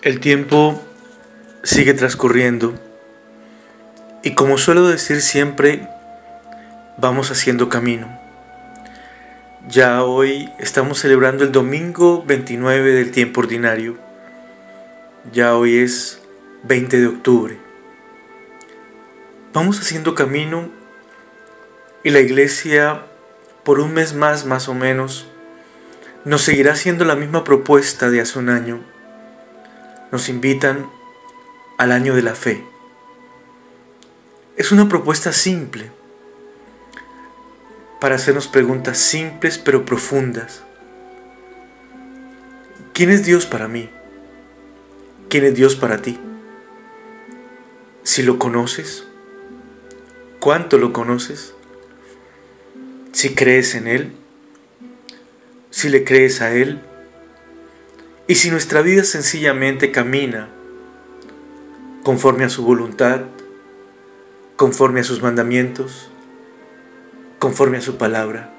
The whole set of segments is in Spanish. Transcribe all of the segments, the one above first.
El tiempo sigue transcurriendo y, como suelo decir siempre, vamos haciendo camino. Ya hoy estamos celebrando el domingo 29 del tiempo ordinario. Ya hoy es 20 de octubre. Vamos haciendo camino y la iglesia, por un mes más o menos, nos seguirá haciendo la misma propuesta de hace un año. Nos invitan al año de la fe. Es una propuesta simple para hacernos preguntas simples pero profundas. ¿Quién es Dios para mí? ¿Quién es Dios para ti? Si lo conoces, ¿cuánto lo conoces? Si crees en Él, si le crees a Él, y si nuestra vida sencillamente camina conforme a su voluntad, conforme a sus mandamientos, conforme a su palabra.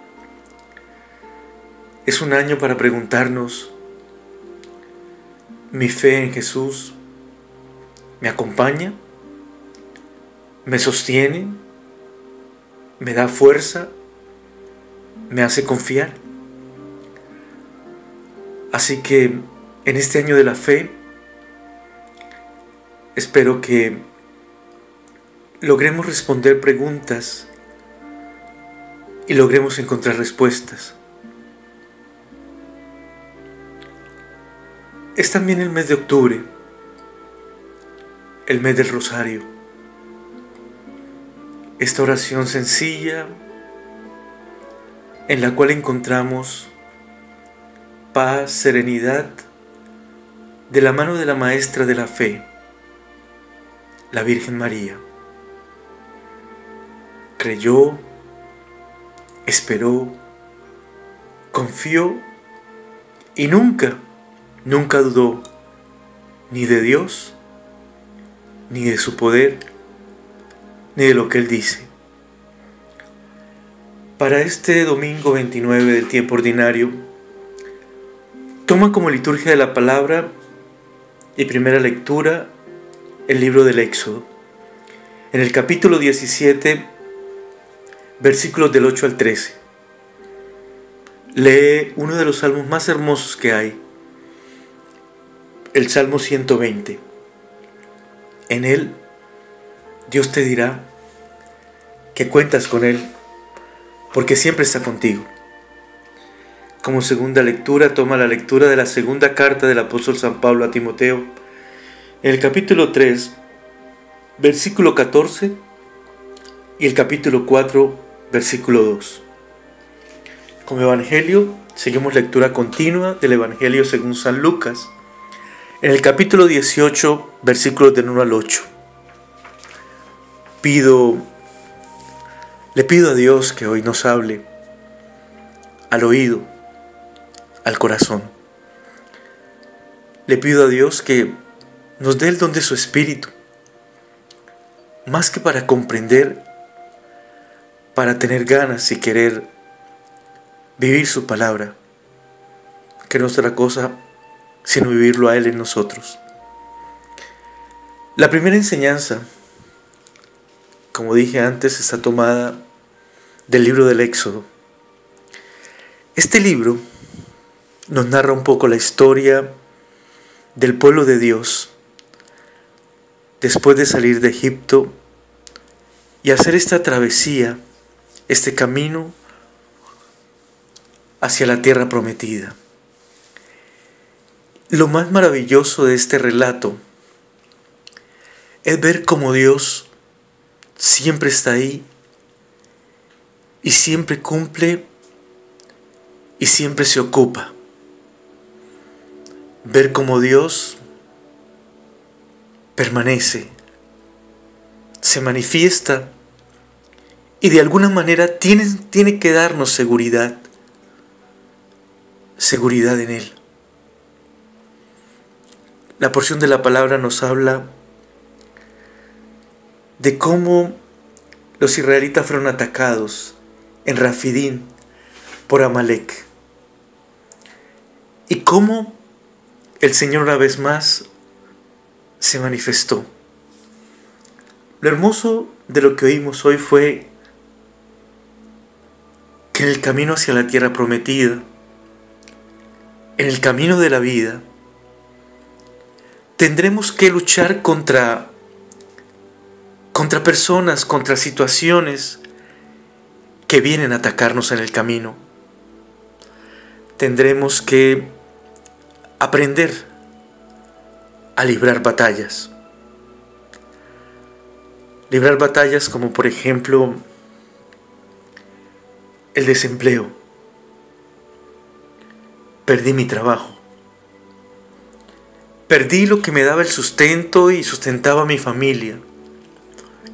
Es un año para preguntarnos: ¿mi fe en Jesús me acompaña? ¿Me sostiene? ¿Me da fuerza? ¿Me hace confiar? Así que en este año de la fe, espero que logremos responder preguntas y logremos encontrar respuestas. Es también el mes de octubre, el mes del Rosario. Esta oración sencilla en la cual encontramos paz, serenidad, de la mano de la Maestra de la Fe, la Virgen María. Creyó, esperó, confió y nunca dudó ni de Dios, ni de su poder, ni de lo que Él dice. Para este domingo 29 del tiempo ordinario, toma como liturgia de la palabra y primera lectura el libro del Éxodo. En el capítulo 17, versículos del 8 al 13. Lee uno de los salmos más hermosos que hay, el Salmo 120. En él, Dios te dirá que cuentas con Él, porque siempre está contigo. Como segunda lectura, toma la lectura de la segunda carta del apóstol San Pablo a Timoteo, en el capítulo 3, versículo 14, y el capítulo 4, versículo 2. Como evangelio, seguimos lectura continua del Evangelio según San Lucas, en el capítulo 18, versículos del 1 al 8. Le pido a Dios que hoy nos hable al oído, al corazón. Le pido a Dios que nos dé el don de su Espíritu, más que para comprender, para tener ganas y querer vivir su palabra, que no es otra cosa sino vivirlo a Él en nosotros. La primera enseñanza, como dije antes, está tomada del libro del Éxodo. Este libro nos narra un poco la historia del pueblo de Dios después de salir de Egipto y hacer esta travesía, este camino hacia la tierra prometida. Lo más maravilloso de este relato es ver cómo Dios siempre está ahí y siempre cumple y siempre se ocupa. Ver cómo Dios permanece, se manifiesta y de alguna manera tiene que darnos seguridad en Él. La porción de la palabra nos habla de cómo los israelitas fueron atacados en Rafidín por Amalek. Y cómo el Señor una vez más se manifestó. Lo hermoso de lo que oímos hoy fue que en el camino hacia la tierra prometida, en el camino de la vida, tendremos que luchar contra personas, contra situaciones que vienen a atacarnos en el camino. Tendremos que aprender a librar batallas. Librar batallas como por ejemplo el desempleo. Perdí mi trabajo. Perdí lo que me daba el sustento y sustentaba a mi familia.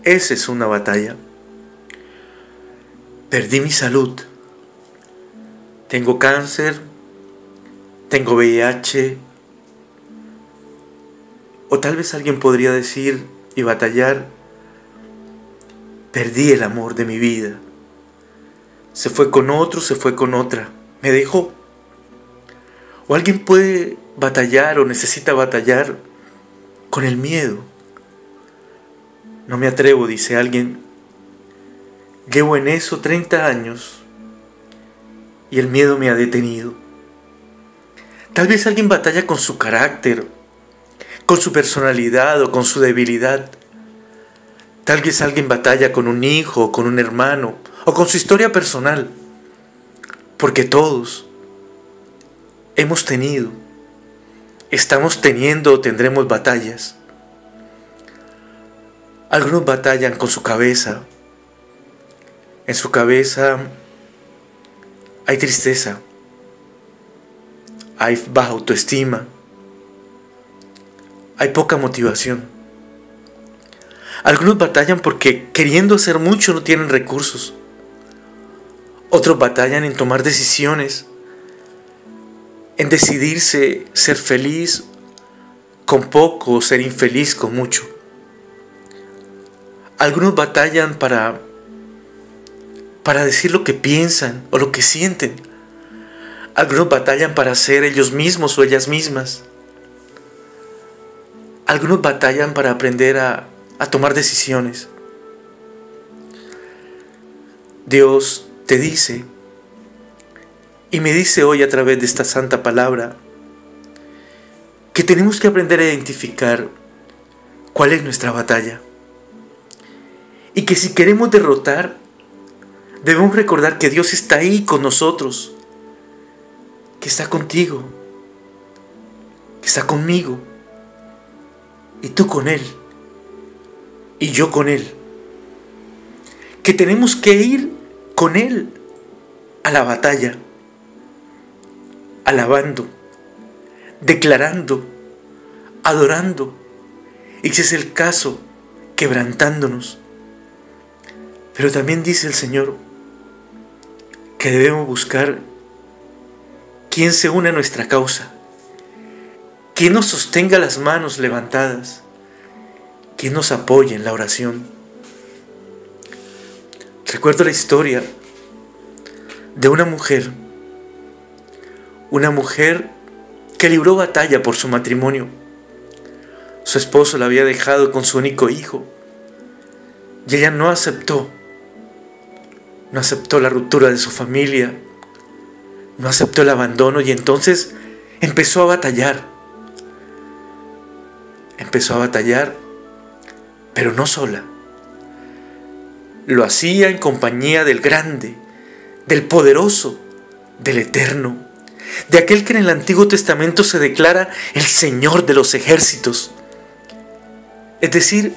Esa es una batalla. Perdí mi salud. Tengo cáncer, tengo VIH, o tal vez alguien podría decir y batallar, perdí el amor de mi vida. Se fue con otro, se fue con otra, me dejó. O alguien puede batallar o necesita batallar con el miedo. No me atrevo, dice alguien. Llevo en eso 30 años y el miedo me ha detenido. Tal vez alguien batalla con su carácter, con su personalidad o con su debilidad. Tal vez alguien batalla con un hijo, con un hermano o con su historia personal. Porque todos hemos tenido, estamos teniendo o tendremos batallas. Algunos batallan con su cabeza. En su cabeza hay tristeza, hay baja autoestima, hay poca motivación. Algunos batallan porque queriendo hacer mucho no tienen recursos. Otros batallan en tomar decisiones, en decidirse ser feliz con poco o ser infeliz con mucho. Algunos batallan para decir lo que piensan o lo que sienten. Algunos batallan para ser ellos mismos o ellas mismas. Algunos batallan para aprender a tomar decisiones. Dios te dice, y me dice hoy a través de esta santa palabra, que tenemos que aprender a identificar cuál es nuestra batalla. Y que si queremos derrotar, debemos recordar que Dios está ahí con nosotros, que está contigo, que está conmigo, y tú con Él, y yo con Él. Que tenemos que ir con Él a la batalla, alabando, declarando, adorando, y si es el caso, quebrantándonos. Pero también dice el Señor que debemos buscar quien se une a nuestra causa, quien nos sostenga las manos levantadas, quien nos apoye en la oración. Recuerdo la historia de una mujer que libró batalla por su matrimonio. Su esposo la había dejado con su único hijo y ella no aceptó la ruptura de su familia, no aceptó el abandono y entonces empezó a batallar, pero no sola. Lo hacía en compañía del grande, del poderoso, del eterno, de aquel que en el Antiguo Testamento se declara el Señor de los ejércitos. Es decir,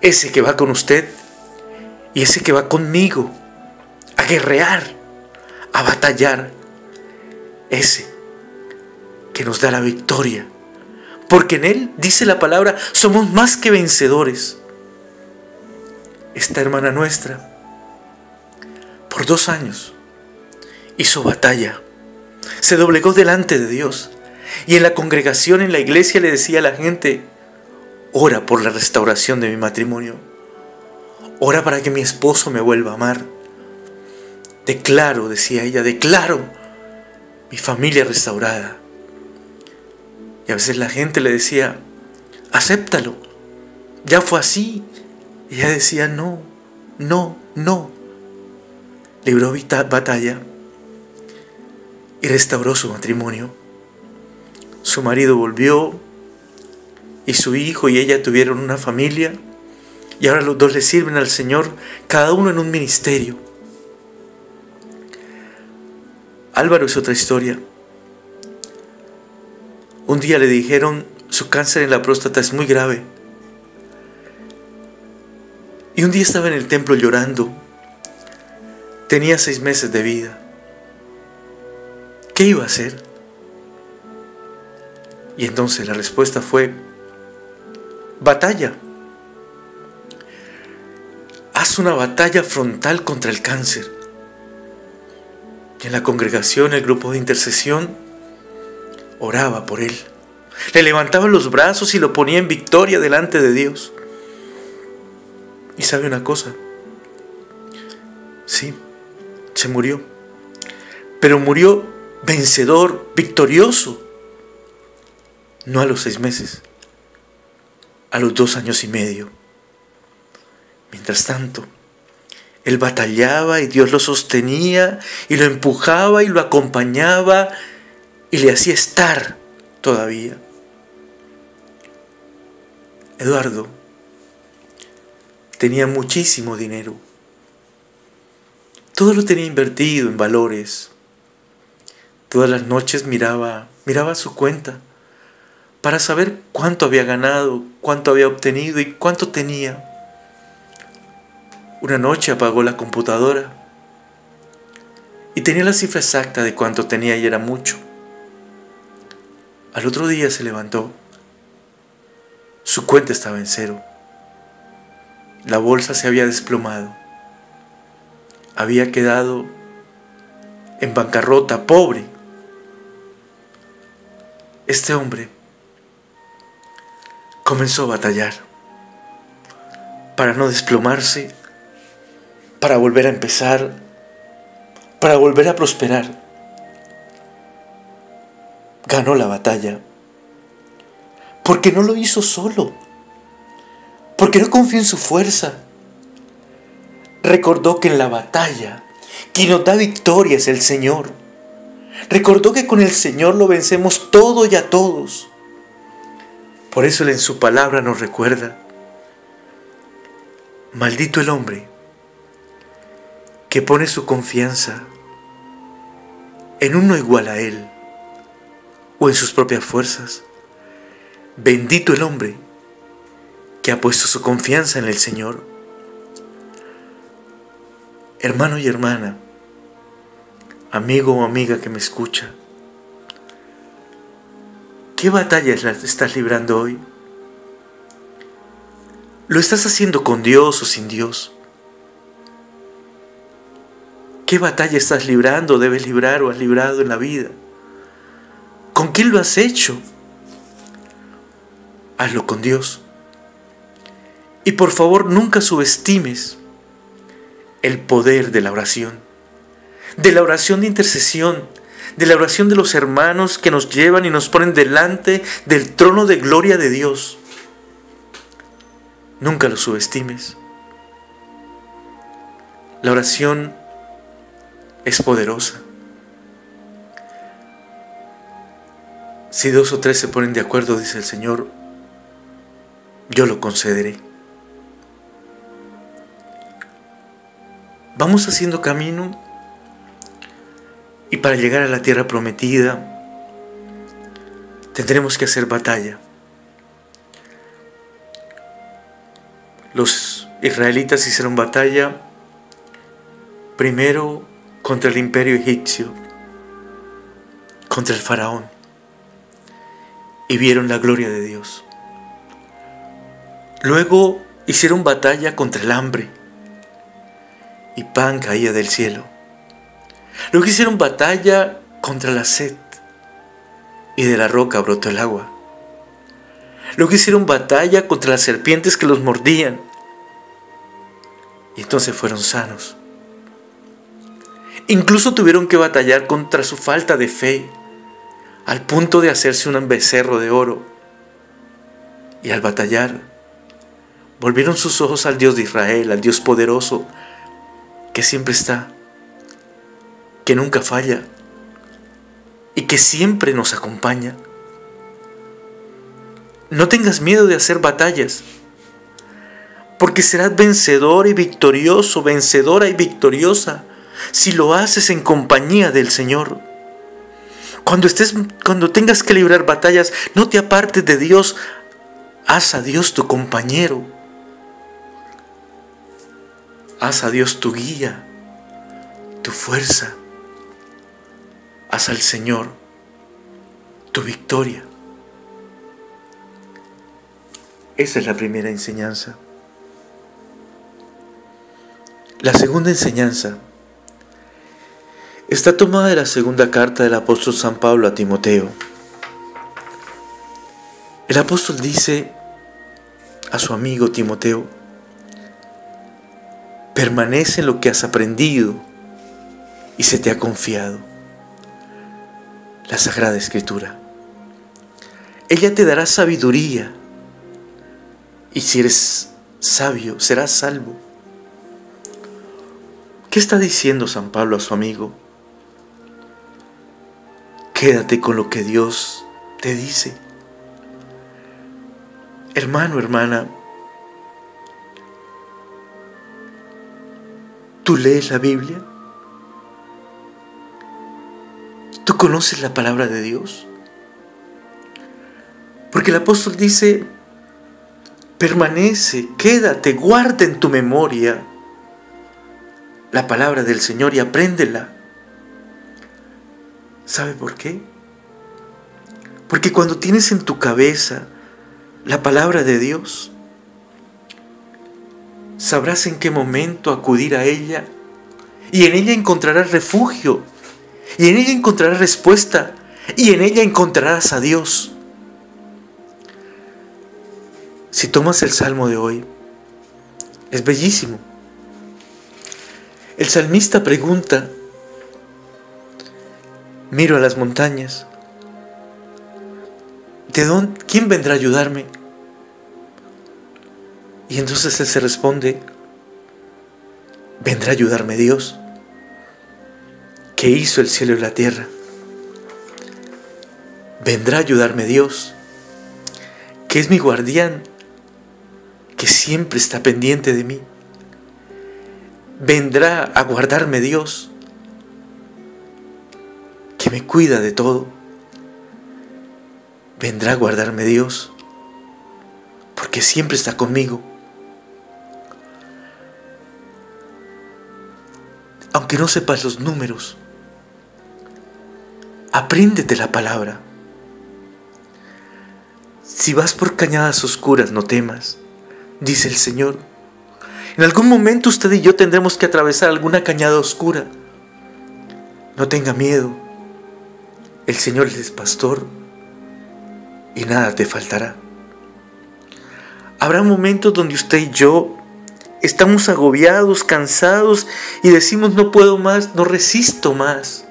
ese que va con usted y ese que va conmigo a guerrear, a batallar, ese que nos da la victoria, porque en Él, dice la palabra, somos más que vencedores. Esta hermana nuestra, por 2 años, hizo batalla, se doblegó delante de Dios, y en la congregación, en la iglesia, le decía a la gente: ora por la restauración de mi matrimonio, ora para que mi esposo me vuelva a amar. Declaro, decía ella, declaro mi familia restaurada. Y a veces la gente le decía: acéptalo, ya fue así. Y ella decía, no, no, no. Libró batalla y restauró su matrimonio. Su marido volvió y su hijo y ella tuvieron una familia, y ahora los dos le sirven al Señor, cada uno en un ministerio. Álvaro es otra historia. Un día le dijeron, su cáncer en la próstata es muy grave. Y un día estaba en el templo llorando. Tenía 6 meses de vida. ¿Qué iba a hacer? Y entonces la respuesta fue, batalla. Haz una batalla frontal contra el cáncer. Y en la congregación, el grupo de intercesión oraba por él. Le levantaba los brazos y lo ponía en victoria delante de Dios. ¿Y sabe una cosa? Sí, se murió. Pero murió vencedor, victorioso. No a los 6 meses, a los 2 años y medio. Mientras tanto, él batallaba y Dios lo sostenía y lo empujaba y lo acompañaba y le hacía estar todavía. Eduardo tenía muchísimo dinero. Todo lo tenía invertido en valores. Todas las noches miraba su cuenta para saber cuánto había ganado, cuánto había obtenido y cuánto tenía. Una noche apagó la computadora y tenía la cifra exacta de cuánto tenía y era mucho. Al otro día se levantó. Su cuenta estaba en 0. La bolsa se había desplomado. Había quedado en bancarrota, pobre. Este hombre comenzó a batallar para no desplomarse, para volver a empezar, para volver a prosperar. Ganó la batalla porque no lo hizo solo, porque no confió en su fuerza. Recordó que en la batalla quien nos da victoria es el Señor. Recordó que con el Señor lo vencemos todo y a todos. Por eso Él en su palabra nos recuerda: maldito el hombre que pone su confianza en uno igual a él o en sus propias fuerzas. Bendito el hombre que ha puesto su confianza en el Señor. Hermano y hermana, amigo o amiga que me escucha, ¿qué batallas estás librando hoy? ¿Lo estás haciendo con Dios o sin Dios? ¿Qué batalla estás librando, debes librar o has librado en la vida? ¿Con quién lo has hecho? Hazlo con Dios. Y por favor, nunca subestimes el poder de la oración de intercesión, de la oración de los hermanos que nos llevan y nos ponen delante del trono de gloria de Dios. Nunca lo subestimes. La oración es poderosa. Si 2 o 3 se ponen de acuerdo, dice el Señor, yo lo concederé. Vamos haciendo camino, y para llegar a la tierra prometida tendremos que hacer batalla. Los israelitas hicieron batalla primero contra el imperio egipcio, contra el faraón, y vieron la gloria de Dios. Luego hicieron batalla contra el hambre, y pan caía del cielo. Luego hicieron batalla contra la sed, y de la roca brotó el agua. Luego hicieron batalla contra las serpientes que los mordían, y entonces fueron sanos. Incluso tuvieron que batallar contra su falta de fe, al punto de hacerse un becerro de oro, Y al batallar, volvieron sus ojos al Dios de Israel, al Dios poderoso, que siempre está, que nunca falla y que siempre nos acompaña. No tengas miedo de hacer batallas, porque serás vencedor y victorioso, vencedora y victoriosa, si lo haces en compañía del Señor. Cuando tengas que librar batallas, no te apartes de Dios, haz a Dios tu compañero, haz a Dios tu guía, tu fuerza, haz al Señor tu victoria. Esa es la primera enseñanza. La segunda enseñanza está tomada de la segunda carta del apóstol San Pablo a Timoteo. El apóstol dice a su amigo Timoteo: permanece en lo que has aprendido y se te ha confiado, la Sagrada Escritura. Ella te dará sabiduría, y si eres sabio, serás salvo. ¿Qué está diciendo San Pablo a su amigo? Quédate con lo que Dios te dice. Hermano, hermana, ¿tú lees la Biblia? ¿Tú conoces la palabra de Dios? Porque el apóstol dice: permanece, quédate, guarda en tu memoria la palabra del Señor y apréndela. ¿Sabe por qué? Porque cuando tienes en tu cabeza la palabra de Dios, sabrás en qué momento acudir a ella, y en ella encontrarás refugio, y en ella encontrarás respuesta, y en ella encontrarás a Dios. Si tomas el salmo de hoy, es bellísimo. El salmista pregunta: miro a las montañas, ¿quién vendrá a ayudarme? Y entonces él se responde: vendrá a ayudarme Dios, que hizo el cielo y la tierra. Vendrá a ayudarme Dios, que es mi guardián, que siempre está pendiente de mí. Vendrá a guardarme Dios, que me cuida de todo. Vendrá a guardarme Dios, porque siempre está conmigo. Aunque no sepas los números, apréndete la palabra. Si vas por cañadas oscuras, no temas, dice el Señor. En algún momento usted y yo tendremos que atravesar alguna cañada oscura. No tenga miedo. El Señor es pastor y nada te faltará. Habrá momentos donde usted y yo estamos agobiados, cansados y decimos: no puedo más, no resisto más.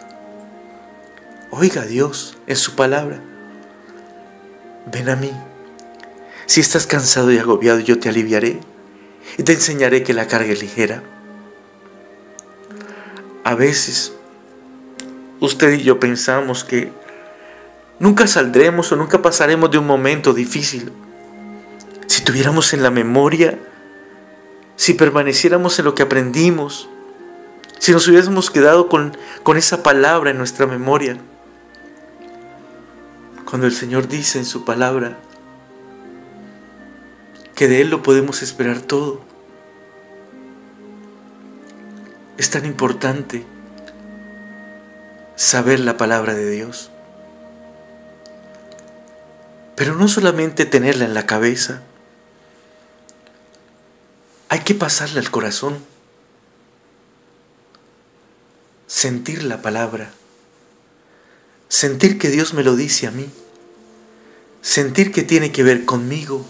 Oiga a Dios en su palabra: ven a mí. Si estás cansado y agobiado, yo te aliviaré y te enseñaré que la carga es ligera. A veces usted y yo pensamos que nunca saldremos o nunca pasaremos de un momento difícil. Si tuviéramos en la memoria, si permaneciéramos en lo que aprendimos, si nos hubiésemos quedado con esa palabra en nuestra memoria. Cuando el Señor dice en su palabra que de Él lo podemos esperar todo, es tan importante saber la palabra de Dios. Pero no solamente tenerla en la cabeza, hay que pasarla al corazón, sentir la palabra, sentir que Dios me lo dice a mí, sentir que tiene que ver conmigo,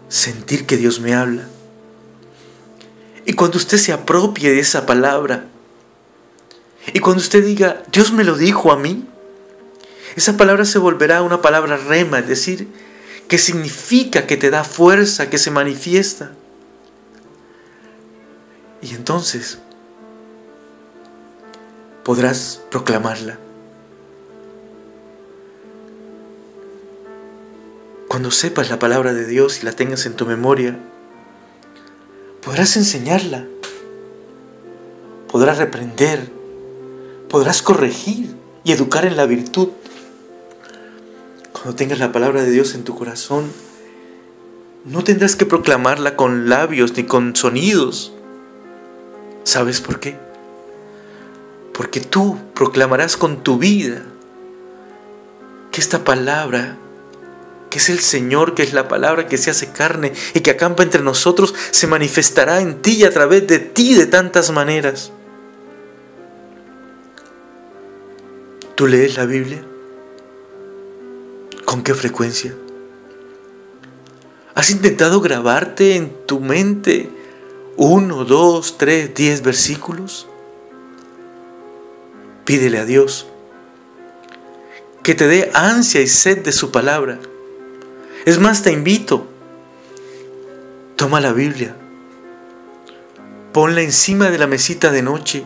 sentir que Dios me habla. Y cuando usted se apropie de esa palabra, y cuando usted diga: Dios me lo dijo a mí, esa palabra se volverá una palabra rema, es decir, que significa, que te da fuerza, que se manifiesta. Y entonces podrás proclamarla. Cuando sepas la palabra de Dios y la tengas en tu memoria, podrás enseñarla, podrás reprender, podrás corregir y educar en la virtud. Cuando tengas la palabra de Dios en tu corazón, no tendrás que proclamarla con labios ni con sonidos. ¿Sabes por qué? Porque tú proclamarás con tu vida que esta palabra, que es el Señor, que es la palabra que se hace carne y que acampa entre nosotros, se manifestará en ti y a través de ti de tantas maneras. ¿Tú lees la Biblia? ¿Con qué frecuencia? ¿Has intentado grabarte en tu mente 1, 2, 3, 10 versículos? Pídele a Dios que te dé ansia y sed de su palabra. Es más, te invito, toma la Biblia, ponla encima de la mesita de noche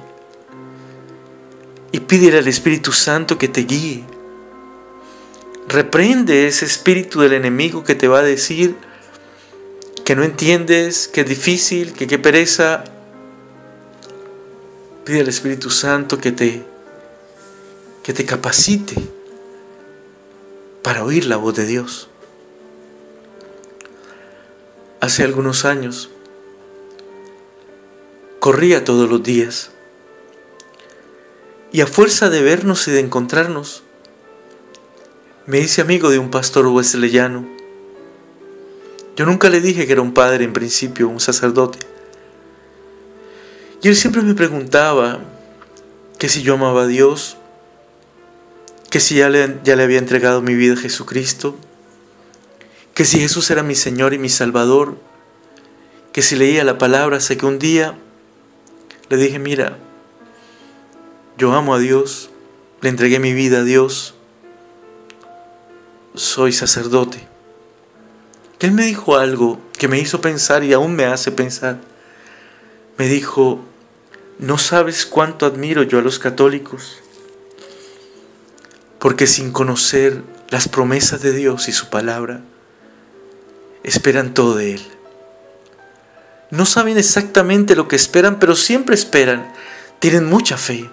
y pídele al Espíritu Santo que te guíe. Reprende ese espíritu del enemigo que te va a decir que no entiendes, que es difícil, que qué pereza. Pide al Espíritu Santo que te capacite para oír la voz de Dios. Hace algunos años corría todos los días y a fuerza de vernos y de encontrarnos me hice amigo de un pastor wesleyano. Yo nunca le dije que era un padre en principio, un sacerdote. Y él siempre me preguntaba que si yo amaba a Dios, que si ya le había entregado mi vida a Jesucristo, que si Jesús era mi Señor y mi Salvador, que si leía la palabra. Hasta que un día le dije: mira, yo amo a Dios, le entregué mi vida a Dios, soy sacerdote. Él me dijo algo que me hizo pensar y aún me hace pensar. Me dijo: no sabes cuánto admiro yo a los católicos, porque sin conocer las promesas de Dios y su palabra, esperan todo de Él. No saben exactamente lo que esperan, pero siempre esperan. Tienen mucha fe.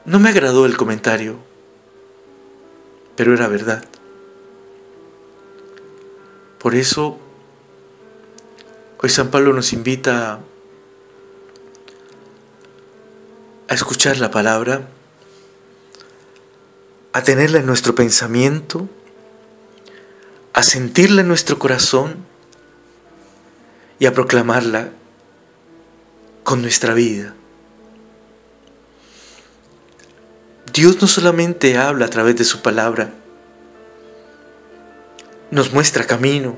No me agradó el comentario, pero era verdad. Por eso, hoy San Pablo nos invita a escuchar la palabra, a tenerla en nuestro pensamiento, a sentirla en nuestro corazón y a proclamarla con nuestra vida. Dios no solamente habla a través de su palabra, nos muestra camino,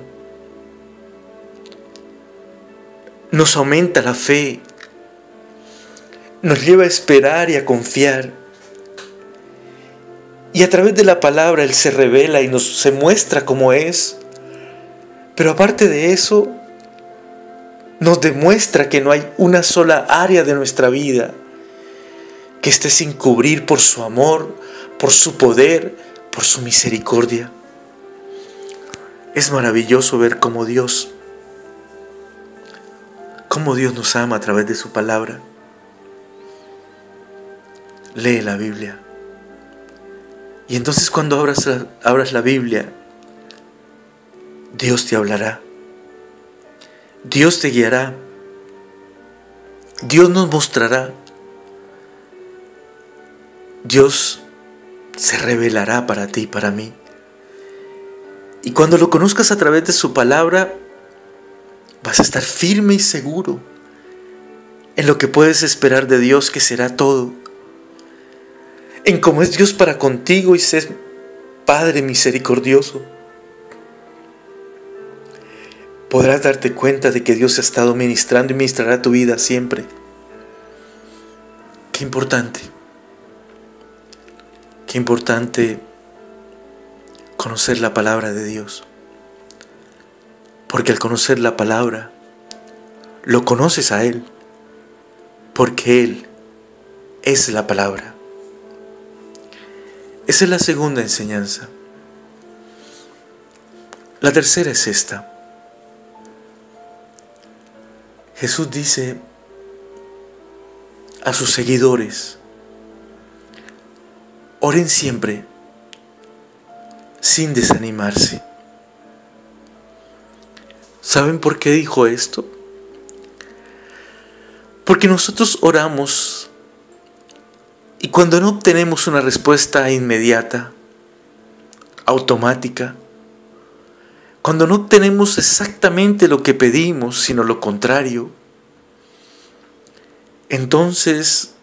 nos aumenta la fe, nos lleva a esperar y a confiar. Y a través de la palabra Él se revela y se muestra como es. Pero aparte de eso, nos demuestra que no hay una sola área de nuestra vida que esté sin cubrir por su amor, por su poder, por su misericordia. Es maravilloso ver cómo Dios nos ama a través de su palabra. Lee la Biblia. Y entonces cuando abras la Biblia, Dios te hablará. Dios te guiará. Dios nos mostrará. Dios se revelará para ti y para mí. Y cuando lo conozcas a través de su palabra, vas a estar firme y seguro en lo que puedes esperar de Dios, que será todo. En cómo es Dios para contigo y ser Padre misericordioso. Podrás darte cuenta de que Dios ha estado ministrando y ministrará tu vida siempre. Qué importante conocer la palabra de Dios. Porque al conocer la palabra, lo conoces a Él. Porque Él es la palabra. Esa es la segunda enseñanza. La tercera es esta. Jesús dice a sus seguidores: oren siempre sin desanimarse. ¿Saben por qué dijo esto? Porque nosotros oramos y cuando no obtenemos una respuesta inmediata, automática, cuando no obtenemos exactamente lo que pedimos, sino lo contrario, entonces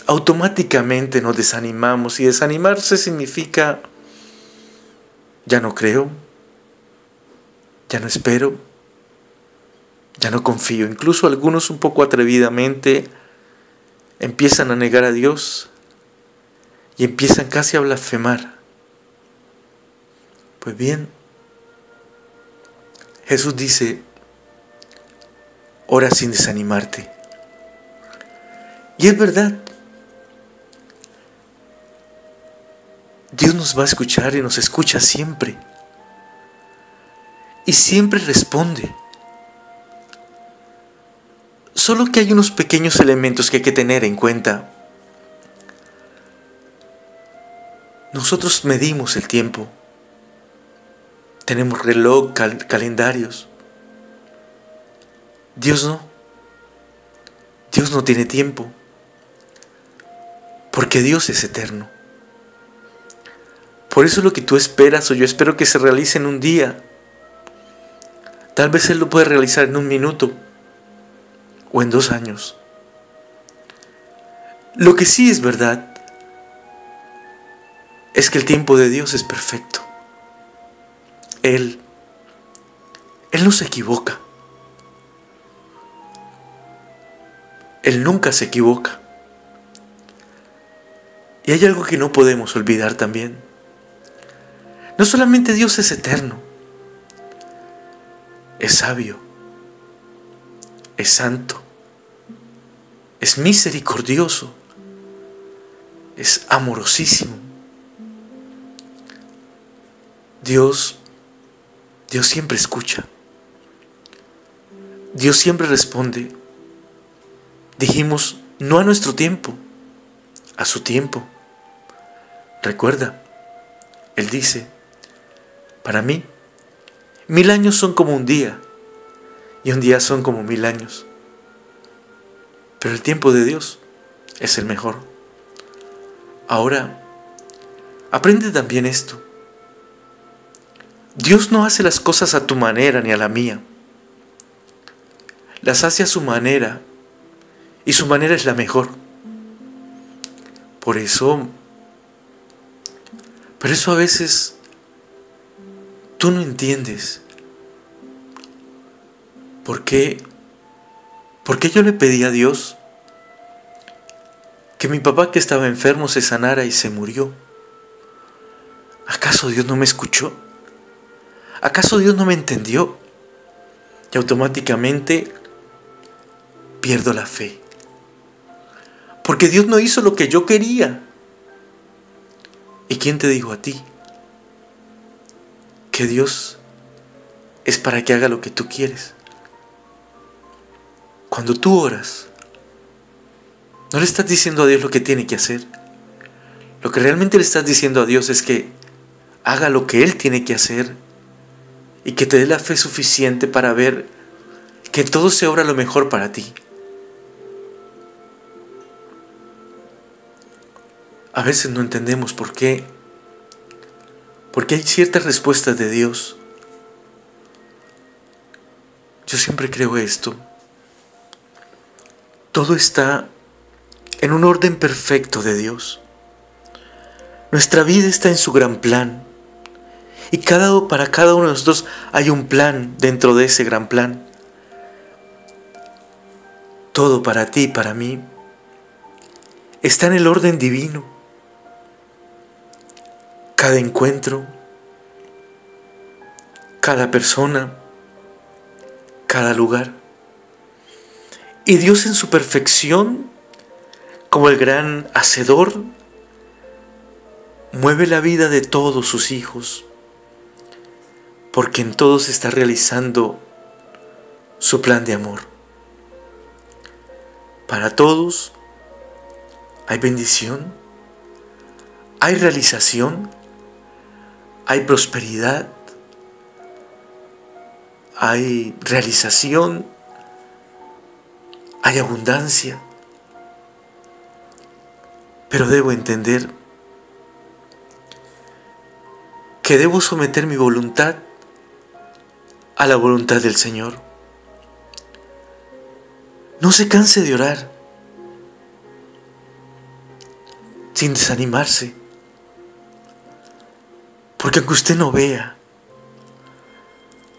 automáticamente nos desanimamos. Y desanimarse significa: ya no creo, ya no espero, ya no confío. Incluso algunos un poco atrevidamente empiezan a negar a Dios y empiezan casi a blasfemar. Pues bien, Jesús dice: ora sin desanimarte. Y es verdad. Dios nos va a escuchar y nos escucha siempre. Y siempre responde. Solo que hay unos pequeños elementos que hay que tener en cuenta. Nosotros medimos el tiempo. Tenemos reloj, calendarios. Dios no. Dios no tiene tiempo. Porque Dios es eterno. Por eso lo que tú esperas o yo espero que se realice en un día, tal vez Él lo puede realizar en un minuto o en 2 años. Lo que sí es verdad es que el tiempo de Dios es perfecto. Él no se equivoca. Él nunca se equivoca. Y hay algo que no podemos olvidar también. No solamente Dios es eterno, es sabio, es santo, es misericordioso, es amorosísimo. Dios siempre escucha. Dios siempre responde. Dijimos, no a nuestro tiempo, a su tiempo. Recuerda, Él dice: para mí, 1000 años son como un día, y un día son como 1000 años. Pero el tiempo de Dios es el mejor. Ahora, aprende también esto. Dios no hace las cosas a tu manera ni a la mía. Las hace a su manera, y su manera es la mejor. Por eso a veces tú no entiendes por qué yo le pedí a Dios que mi papá, que estaba enfermo, se sanara y se murió. ¿Acaso Dios no me escuchó? ¿Acaso Dios no me entendió? Y automáticamente pierdo la fe. Porque Dios no hizo lo que yo quería. ¿Y quién te dijo a ti que Dios es para que haga lo que tú quieres? Cuando tú oras, no le estás diciendo a Dios lo que tiene que hacer. Lo que realmente le estás diciendo a Dios es que haga lo que Él tiene que hacer y que te dé la fe suficiente para ver que todo se obra lo mejor para ti. A veces no entendemos por qué. Porque hay ciertas respuestas de Dios. Yo siempre creo esto. Todo está en un orden perfecto de Dios. Nuestra vida está en su gran plan. Y para cada uno de nosotros hay un plan dentro de ese gran plan. Todo para ti y para mí está en el orden divino. Cada encuentro, cada persona, cada lugar. Y Dios en su perfección, como el gran hacedor, mueve la vida de todos sus hijos, porque en todos está realizando su plan de amor. Para todos hay bendición, hay realización, hay prosperidad, hay realización, hay abundancia. Pero debo entender que debo someter mi voluntad a la voluntad del Señor. No se canse de orar sin desanimarse, porque aunque usted no vea,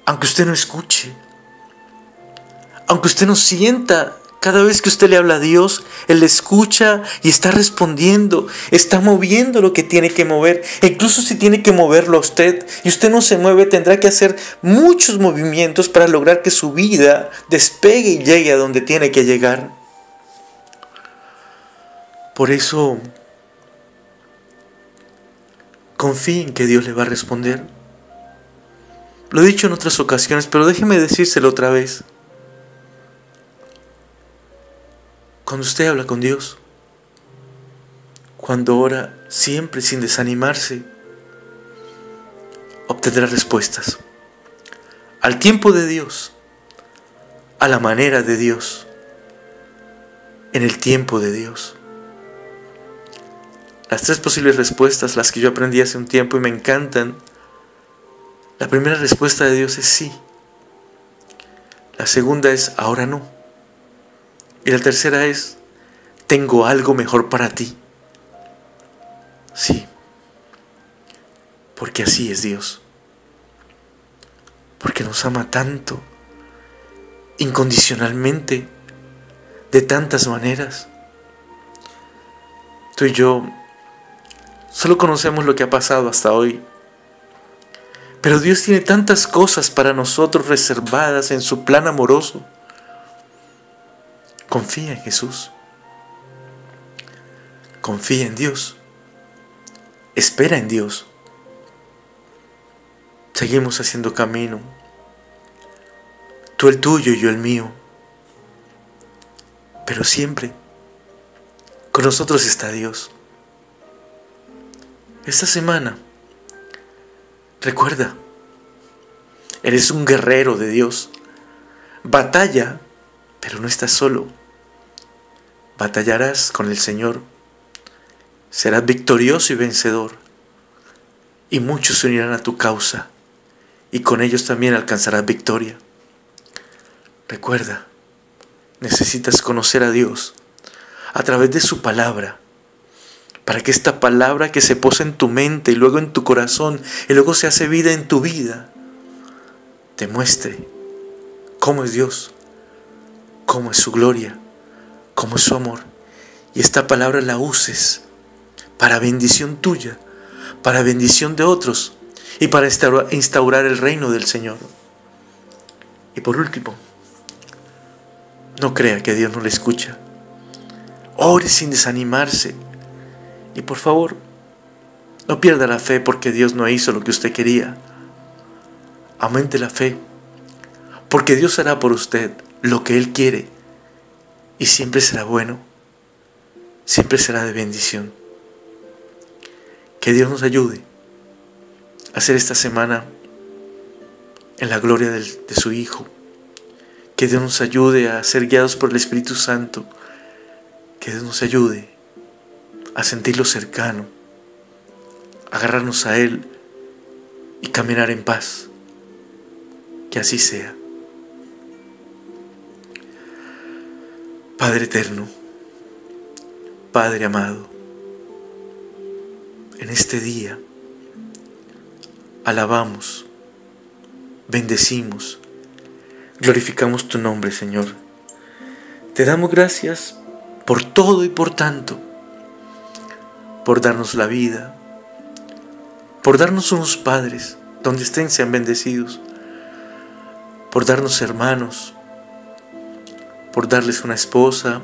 aunque usted no escuche, aunque usted no sienta, cada vez que usted le habla a Dios, Él le escucha y está respondiendo, está moviendo lo que tiene que mover. E incluso si tiene que moverlo a usted y usted no se mueve, tendrá que hacer muchos movimientos para lograr que su vida despegue y llegue a donde tiene que llegar. Por eso, confíe en que Dios le va a responder. Lo he dicho en otras ocasiones, pero déjeme decírselo otra vez. Cuando usted habla con Dios, cuando ora siempre sin desanimarse, obtendrá respuestas. Al tiempo de Dios, a la manera de Dios, en el tiempo de Dios. Las 3 posibles respuestas, las que yo aprendí hace un tiempo y me encantan. La primera respuesta de Dios es sí. La segunda es ahora no. Y la tercera es, tengo algo mejor para ti. Sí, porque así es Dios. Porque nos ama tanto, incondicionalmente, de tantas maneras. Tú y yo solo conocemos lo que ha pasado hasta hoy. Pero Dios tiene tantas cosas para nosotros reservadas en su plan amoroso. Confía en Jesús. Confía en Dios. Espera en Dios. Seguimos haciendo camino. Tú el tuyo y yo el mío. Pero siempre con nosotros está Dios. Esta semana, recuerda, eres un guerrero de Dios. Batalla, pero no estás solo. Batallarás con el Señor. Serás victorioso y vencedor. Y muchos se unirán a tu causa. Y con ellos también alcanzarás victoria. Recuerda, necesitas conocer a Dios a través de su palabra. Para que esta palabra que se posa en tu mente y luego en tu corazón y luego se hace vida en tu vida, te muestre cómo es Dios, cómo es su gloria, cómo es su amor. Y esta palabra la uses para bendición tuya, para bendición de otros y para instaurar el reino del Señor. Y por último, no crea que Dios no le escucha. Ore sin desanimarse. Y por favor, no pierda la fe porque Dios no hizo lo que usted quería. Aumente la fe, porque Dios hará por usted lo que Él quiere y siempre será bueno, siempre será de bendición. Que Dios nos ayude a hacer esta semana en la gloria de su Hijo. Que Dios nos ayude a ser guiados por el Espíritu Santo. Que Dios nos ayude a sentirlo cercano, a agarrarnos a Él y caminar en paz. Que así sea. Padre eterno, Padre amado, en este día alabamos, bendecimos, glorificamos tu nombre, Señor. Te damos gracias por todo y por tanto, por darnos la vida, por darnos unos padres, donde estén sean bendecidos, por darnos hermanos, por darles una esposa,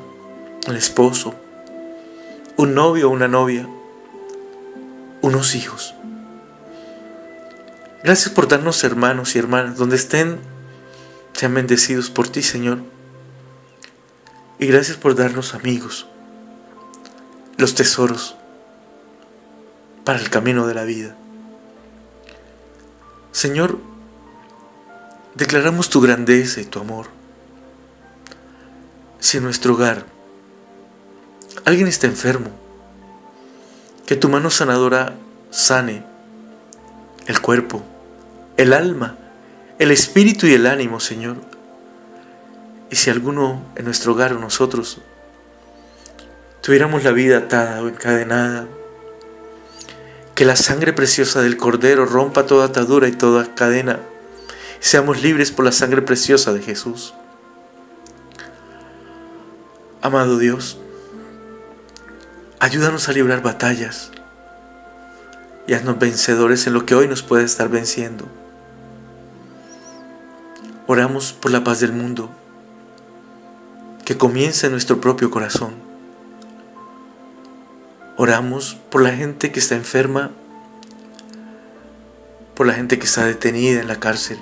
un esposo, un novio o una novia, unos hijos. Gracias por darnos hermanos y hermanas, donde estén, sean bendecidos por ti, Señor. Y gracias por darnos amigos, los tesoros para el camino de la vida. Señor, declaramos tu grandeza y tu amor. Si en nuestro hogar alguien está enfermo, que tu mano sanadora sane el cuerpo, el alma, el espíritu y el ánimo, Señor. Y si alguno en nuestro hogar o nosotros tuviéramos la vida atada o encadenada, que la sangre preciosa del Cordero rompa toda atadura y toda cadena, y seamos libres por la sangre preciosa de Jesús. Amado Dios, ayúdanos a librar batallas y haznos vencedores en lo que hoy nos puede estar venciendo. Oramos por la paz del mundo, que comience en nuestro propio corazón. Oramos por la gente que está enferma, por la gente que está detenida en la cárcel.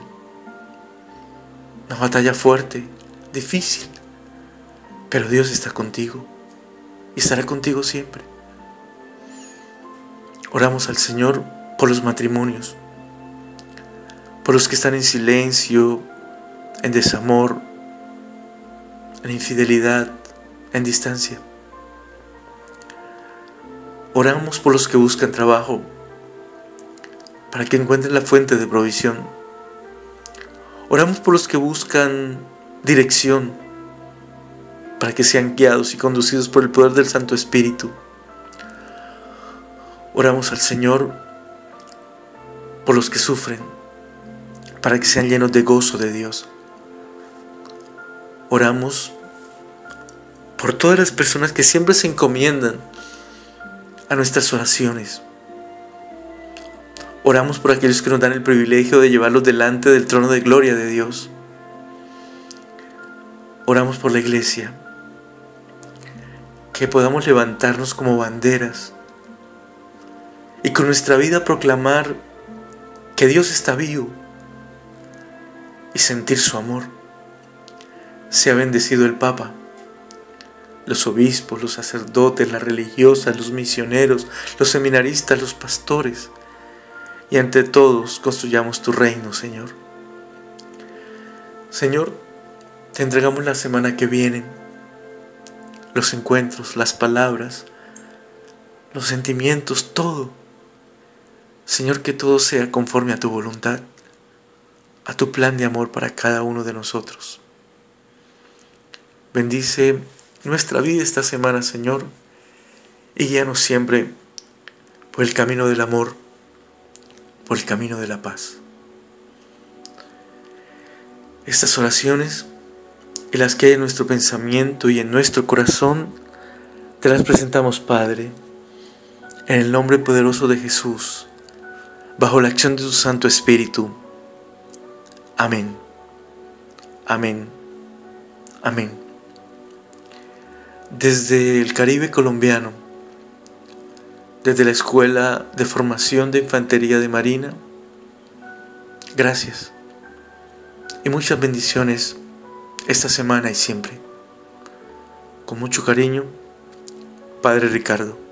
Una batalla fuerte, difícil, pero Dios está contigo y estará contigo siempre. Oramos al Señor por los matrimonios, por los que están en silencio, en desamor, en infidelidad, en distancia. Oramos por los que buscan trabajo, para que encuentren la fuente de provisión. Oramos por los que buscan dirección, para que sean guiados y conducidos por el poder del Santo Espíritu. Oramos al Señor por los que sufren, para que sean llenos de gozo de Dios. Oramos por todas las personas que siempre se encomiendan a nuestras oraciones. Oramos por aquellos que nos dan el privilegio de llevarlos delante del trono de gloria de Dios. Oramos por la iglesia, que podamos levantarnos como banderas y con nuestra vida proclamar que Dios está vivo y sentir su amor. Sea bendecido el Papa, los obispos, los sacerdotes, las religiosas, los misioneros, los seminaristas, los pastores, y ante todos construyamos tu reino, Señor. Señor, te entregamos la semana que viene, los encuentros, las palabras, los sentimientos, todo. Señor, que todo sea conforme a tu voluntad, a tu plan de amor para cada uno de nosotros. Bendice nuestra vida esta semana, Señor, y guíanos siempre por el camino del amor, por el camino de la paz. Estas oraciones y las que hay en nuestro pensamiento y en nuestro corazón, te las presentamos, Padre, en el nombre poderoso de Jesús, bajo la acción de tu Santo Espíritu. Amén. Amén. Amén. Desde el Caribe colombiano, desde la Escuela de Formación de Infantería de Marina, gracias y muchas bendiciones esta semana y siempre. Con mucho cariño, Padre Ricardo.